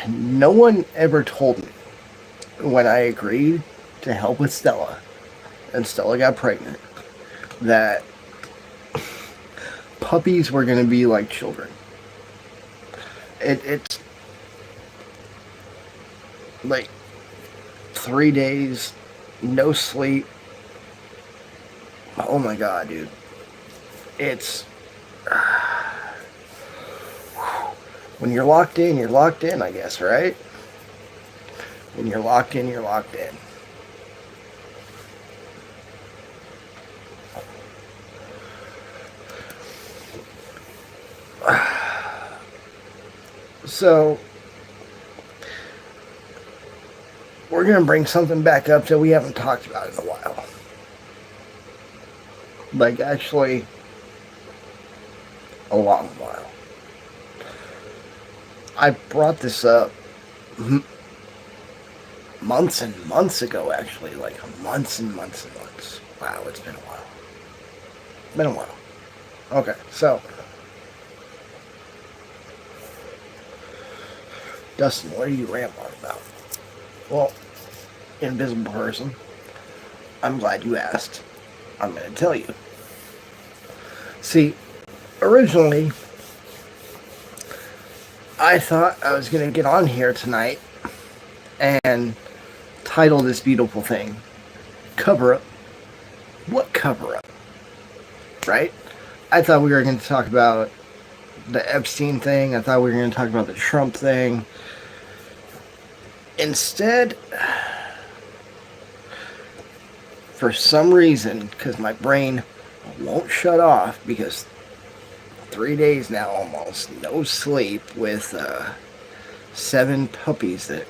no one ever told me when I agreed to help with Stella and Stella got pregnant that puppies were going to be like children. It's like 3 days, no sleep. Oh my god, dude. It's when you're locked in, I guess, right? When you're locked in, you're locked in. So, we're going to bring something back up that we haven't talked about in a while. Like, actually, a long while. I brought this up months and months ago, actually. Like, months and months and months. Wow, it's been a while. Been a while. Okay, so, Dustin, what are you rambling about? Well, invisible person, I'm glad you asked. I'm going to tell you. See, originally, I thought I was going to get on here tonight and title this beautiful thing, Cover Up. What cover up? Right? I thought we were going to talk about the Epstein thing. I thought we were going to talk about the Trump thing. Instead, for some reason, because my brain won't shut off, because 3 days now almost, no sleep with 7 puppies that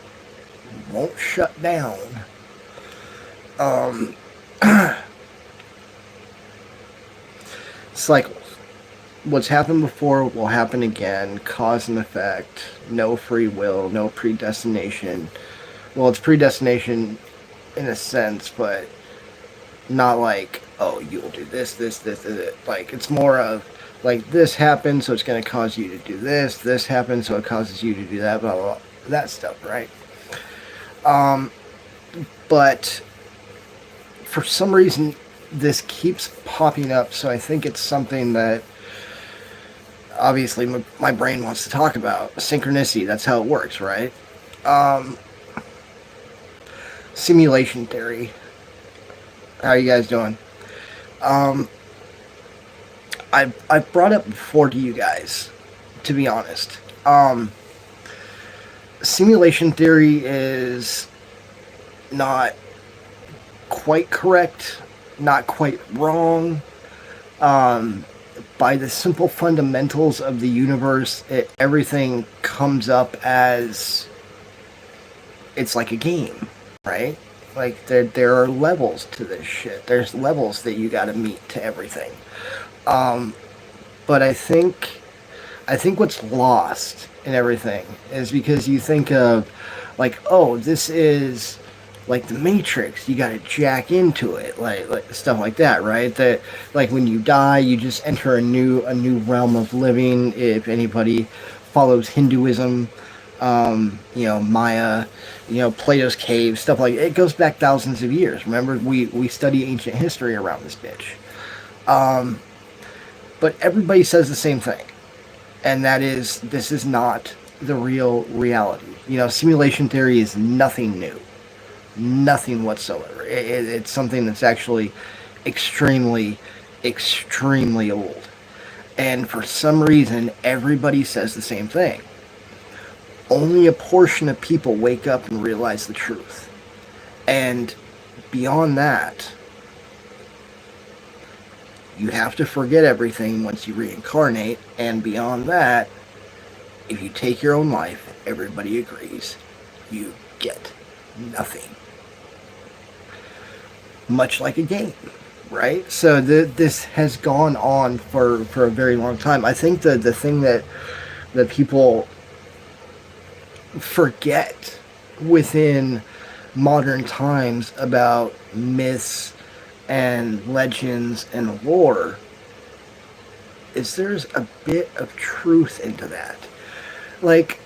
won't shut down. Cycles. What's happened before will happen again. Cause and effect. No free will. No predestination. Well, it's predestination in a sense, but not like, oh, you'll do this. Like, it's more of, like, this happened, so it's going to cause you to do this. This happened, so it causes you to do that, blah, blah, blah. That stuff, right? But for some reason, this keeps popping up, so I think it's something that obviously my brain wants to talk about. Synchronicity, that's how it works, right? Simulation theory. How are you guys doing? I've brought up before to you guys, to be honest. Simulation theory is not quite correct, not quite wrong. By the simple fundamentals of the universe, everything comes up as it's like a game, right? Like there are levels to this shit. There's levels that you got to meet to everything. But I think what's lost in everything is because you think of like, oh, this is like the Matrix, you gotta jack into it, like stuff like that, right? That like when you die, you just enter a new realm of living. If anybody follows Hinduism, Maya, Plato's cave, stuff like it goes back thousands of years. Remember, we study ancient history around this bitch. But everybody says the same thing, and that is this is not the real reality. Simulation theory is nothing new. Nothing whatsoever. It's something that's actually extremely, extremely old. And for some reason, everybody says the same thing. Only a portion of people wake up and realize the truth. And beyond that, you have to forget everything once you reincarnate. And beyond that, if you take your own life, everybody agrees, you get nothing. Much like a game, right? So this has gone on for a very long time. I think the thing that people forget within modern times about myths and legends and lore is there's a bit of truth into that. Like,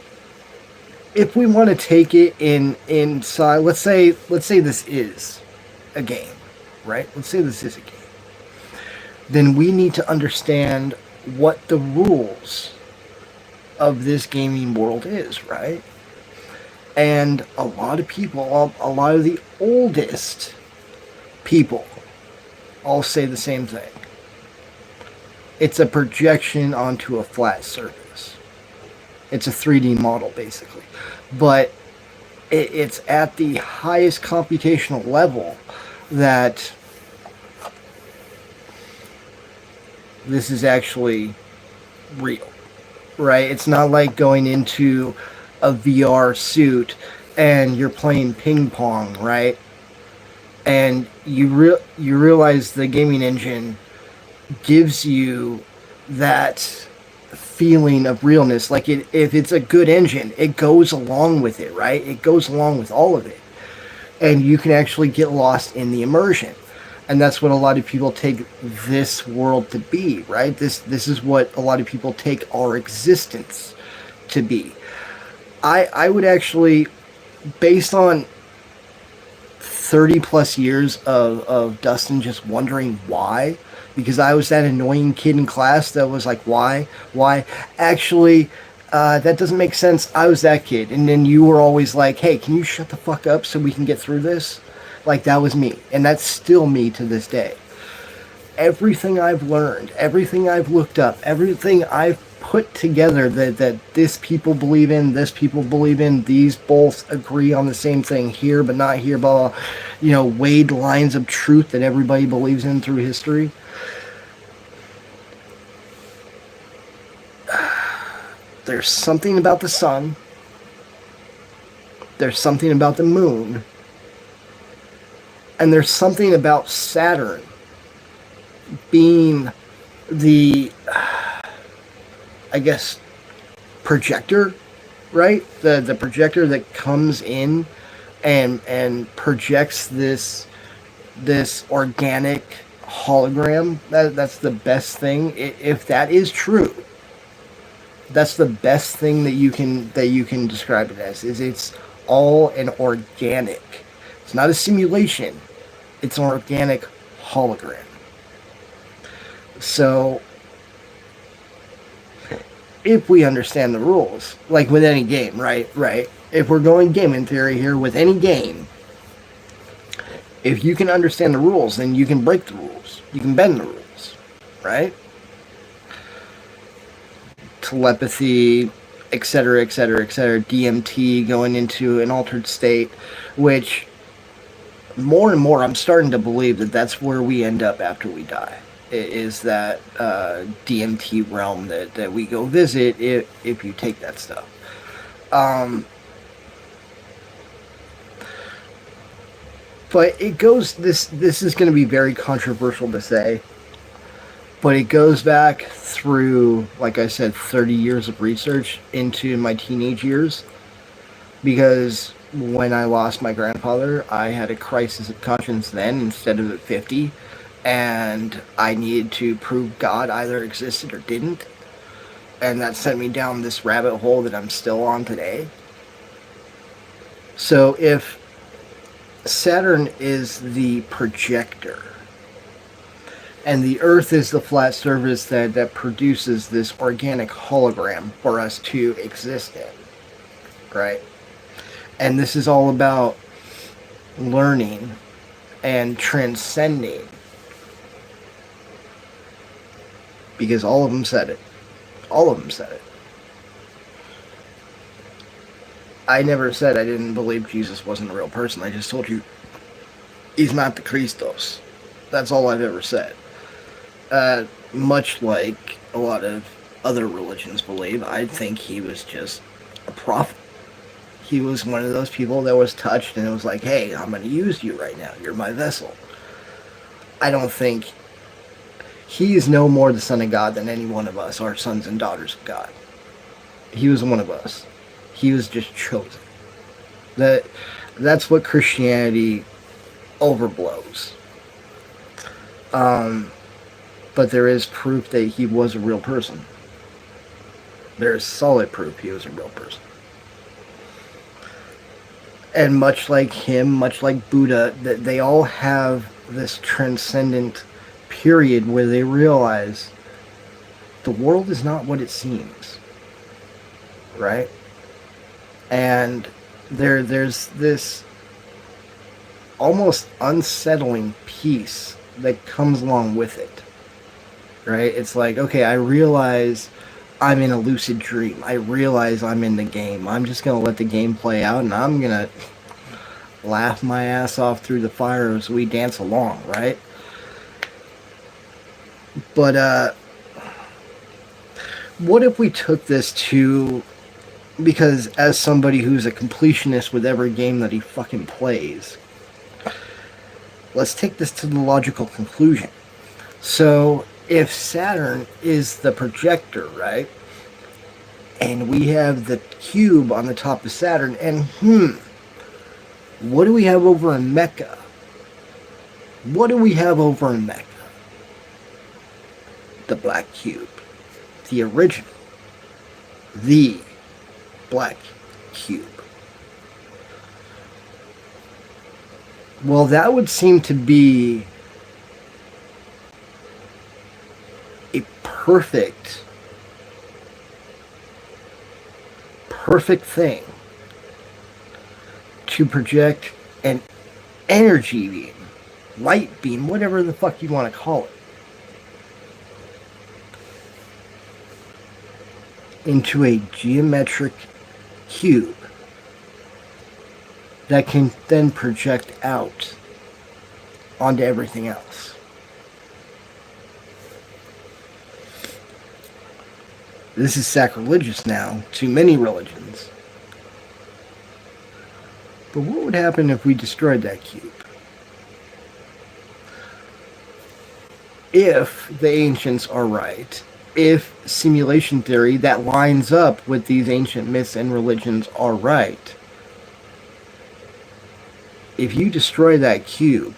if we want to take it inside, let's say this is a game, right? Let's say this is a game. Then we need to understand what the rules of this gaming world is, right? And a lot of people, a lot of the oldest people, all say the same thing. It's a projection onto a flat surface. It's a 3D model, basically. But it's at the highest computational level that this is actually real, right? It's not like going into a VR suit and you're playing ping pong, right? And you realize the gaming engine gives you that feeling of realness. Like if it's a good engine, it goes along with it, right? It goes along with all of it, and you can actually get lost in the immersion. And that's what a lot of people take this world to be, right? This is what a lot of people take our existence to be. I would actually, based on 30 plus years of Dustin just wondering why, because I was that annoying kid in class that was like, why? Actually, that doesn't make sense. I was that kid. And then you were always like, hey, can you shut the fuck up so we can get through this? Like, that was me. And that's still me to this day. Everything I've learned, everything I've looked up, everything I've put together that this people believe in, this people believe in, these both agree on the same thing here, but not here, blah, blah, weighed lines of truth that everybody believes in through history. There's something about the sun. There's something about the moon. And there's something about Saturn being the, I guess, projector, right? The projector that comes in and projects this organic hologram. That's the best thing. If that is true, that's the best thing that you can describe it as. Is it's all an organic. It's not a simulation. It's an organic hologram. So, if we understand the rules, like with any game, right? If we're going gaming theory here with any game, if you can understand the rules, then you can break the rules. You can bend the rules, right? Telepathy, etc., etc., etc., DMT, going into an altered state, which more and more I'm starting to believe that that's where we end up after we die. Is that DMT realm that we go visit if you take that stuff. But it goes, this is going to be very controversial to say, but it goes back through, like I said, 30 years of research into my teenage years, because when I lost my grandfather, I had a crisis of conscience then instead of at 50. And I needed to prove God either existed or didn't. And that sent me down this rabbit hole that I'm still on today. So if Saturn is the projector, and the Earth is the flat surface that produces this organic hologram for us to exist in, right? And this is all about learning and transcending. Because all of them said it. All of them said it. I never said I didn't believe Jesus wasn't a real person. I just told you he's not the Christos. That's all I've ever said. Much like a lot of other religions believe, I think he was just a prophet. He was one of those people that was touched and it was like, hey, I'm going to use you right now. You're my vessel. I don't think he is no more the Son of God than any one of us are sons and daughters of God. He was one of us. He was just chosen. That's what Christianity overblows. But there is proof that he was a real person. There is solid proof he was a real person. And much like him, much like Buddha, that they all have this transcendent period where they realize the world is not what it seems, right? And there's this almost unsettling peace that comes along with it, right? It's like, okay, I realize I'm in a lucid dream. I realize I'm in the game. I'm just going to let the game play out, and I'm going to laugh my ass off through the fire as we dance along, right? But what if we took this to, because as somebody who's a completionist with every game that he fucking plays, let's take this to the logical conclusion. So if Saturn is the projector, right, and we have the cube on the top of Saturn, and what do we have over in Mecca? What do we have over in Mecca? The black cube. The original. The black cube. Well, that would seem to be a perfect thing to project an energy beam, light beam, whatever the fuck you want to call it, into a geometric cube that can then project out onto everything else. This is sacrilegious now to many religions. But what would happen if we destroyed that cube? If the ancients are right, if simulation theory that lines up with these ancient myths and religions are right, if you destroy that cube,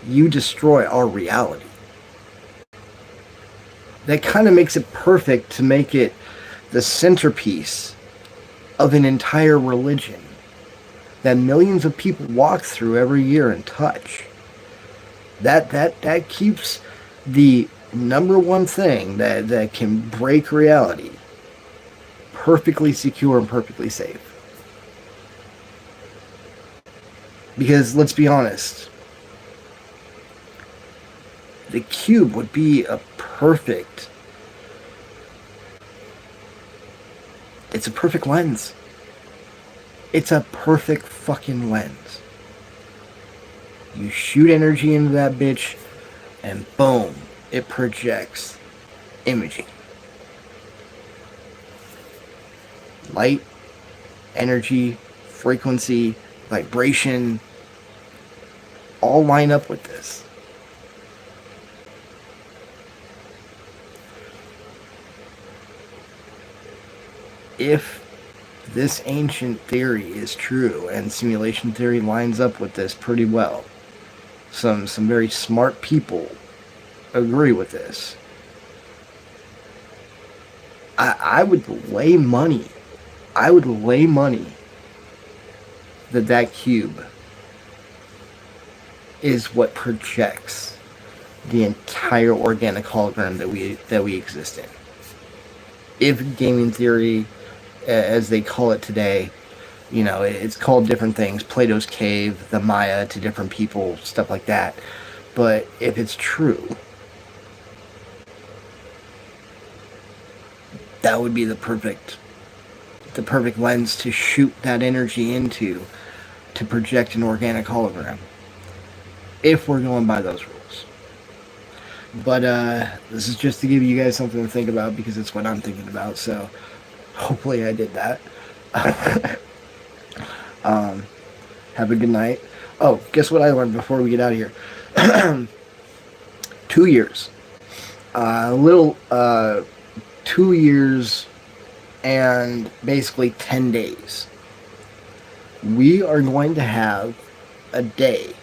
you destroy our reality. That kind of makes it perfect to make it the centerpiece of an entire religion that millions of people walk through every year and touch. That keeps the number one thing that can break reality perfectly secure and perfectly safe. Because let's be honest, the cube would be a perfect, it's a perfect lens. It's a perfect fucking lens. You shoot energy into that bitch, and boom, it projects imaging. Light, energy, frequency, vibration, all line up with this. If this ancient theory is true, and simulation theory lines up with this pretty well, some very smart people agree with this, I would lay money. I would lay money that cube is what projects the entire organic hologram that we exist in. If gaming theory, as they call it today, you know, it's called different things, Plato's Cave, the Maya to different people, stuff like that. But if it's true, that would be the perfect lens to shoot that energy into, to project an organic hologram, if we're going by those rules. But this is just to give you guys something to think about, because it's what I'm thinking about, so hopefully I did that. Have a good night. Oh, guess what I learned before we get out of here? 2 years. 2 years and basically 10 days. We are going to have a day,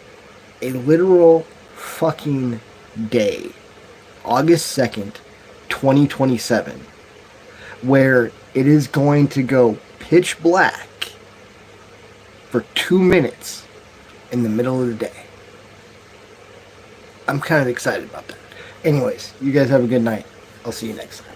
a literal fucking day, August 2nd, 2027, where it is going to go pitch black for 2 minutes in the middle of the day. I'm kind of excited about that. Anyways, you guys have a good night. I'll see you next time.